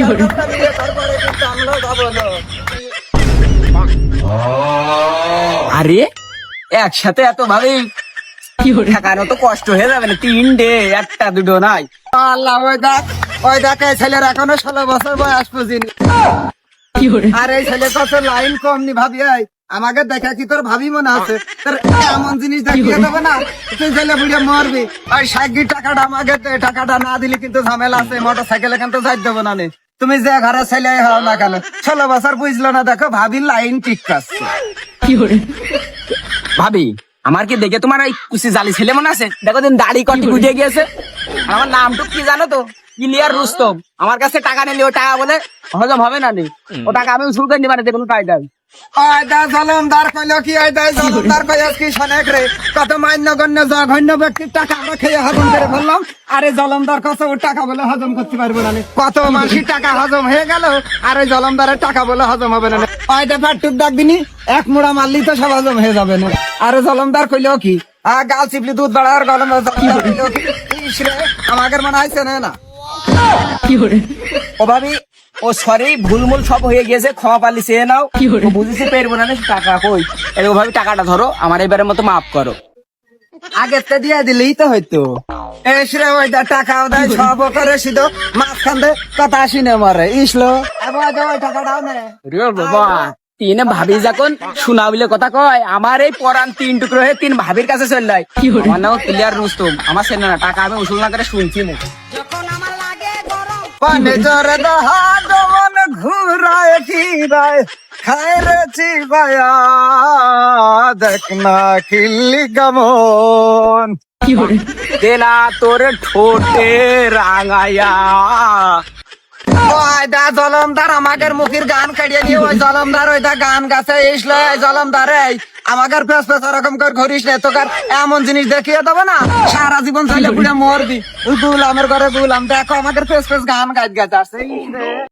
টাকাটা নিয়ে তারপরে কিন্তু আমরা যাবো না। আরে একসাথে এত ভাবে ঠেকানো তো কষ্ট হয়ে যাবে না, 3 ডে একটা দুটো নাই। আল্লাহ, ওই দেখ এই ছেলের এখনো 16 বছর বয়স বুঝিনি। আর এই ছেলে কত লাইন কম নি ভাবি, আমাকে দেখা কি তোর ভাবি মনে আছে? তোর এমন জিনিস দেখিয়ে দেবে না, তুই ছেলে বুড়ে মরবি। ওই 60 টাকাটা আমাকে দে, টাকাটা না দিলে কিন্তু ঝামেলা আছে। মোটর সাইকেল এখান তো যাই দেবো না নে। তুমি যে ঘরে ছেলে হও না কেন, 16 বছর বুঝলো না, দেখো ভাবির লাইন ঠিক আছে। ভাবি আমার কি দেখে তোমার ওই কুচি জালি ছেলে মনে আছে? দেখো দিন দাড়ি কটি উঠে গিয়েছে। আর আমার নামটুক কি জানো তো? ক্লিয়ার রুস্তম। আমার কাছে টাকা নিলে ও টাকা বলে হজম হবে না নি, ও টাকা আমি উসুল করে নিবা না, দেখুন কায়দায়। জলমদার কইলো কি? জলমদার কইলো কি? শোনেক রে, কত মান্যগণ্য জঘন্য ব্যক্তির টাকা আমরা খেয়ে হজম করে ফেললাম। আরে জলমদার কত ওর টাকা বলে হজম করতে পারবো না। কত মাসির টাকা হজম হয়ে গেল, আর ওই জলমদারের টাকা বলে হজম হবে না। ওইটা ফাটুক ডাক দিনি, এক মুড়া মারলি তো সব হজম হয়ে যাবে না। আরে জলমদার কইলো কি? গাল চিপলি দুধ বাড়ার গলম। আমাদের মনে হয়েছে না। ও ভাবি ও সরি ভুলমুল সব হয়ে গেছে, ক্ষমা পালি চেয়ে নাও। ও বুঝেছি পারবো না টাকা কই। ও ভাবি টাকাটা ধরো, আমার এবারের মতো মাফ করো। আগের তো দিয়ে দিলেই তো হইতো। এসরে ওইটা টাকা দেয় সব করে শুধু মাঝখান দিয়ে কথা শুনে মরে ইসলো। ওই টাকাটাও নে। রে বাবা, তিনে ভাবি যখন শোনা বলে কথা কয়, আমার এই পরান 3 টুকরো হয়ে 3 ভাবির কাছে চলে যায়। আমার নাম ক্লিয়ার রুস্তম, আমার ছেলে না টাকা আমি উসুল না করে শুনছি না। পানে জরে দহা দমন ঘুরায় ফিরায় খায় রে চিবায়া, দেখ না খিল্লি কেমন দেনা তোর ঠোঁটে রাঙায়া। ওইটা জলমদার আমাদের মুখের গান কাটিয়ে নিয়ে ওই জলমদার ওইটা গান গাছে ইসলো। জলমদার আমাদের পেস পেস ওরকম করে ঘুরিস না, তোকার এমন জিনিস দেখিয়ে দেবো না, সারা জীবন চাইলে পুরো মরবি। গুলামের ঘরে গুলাম, দেখো আমাদের পেস পেস গান গাইতে গাইতে আসছে।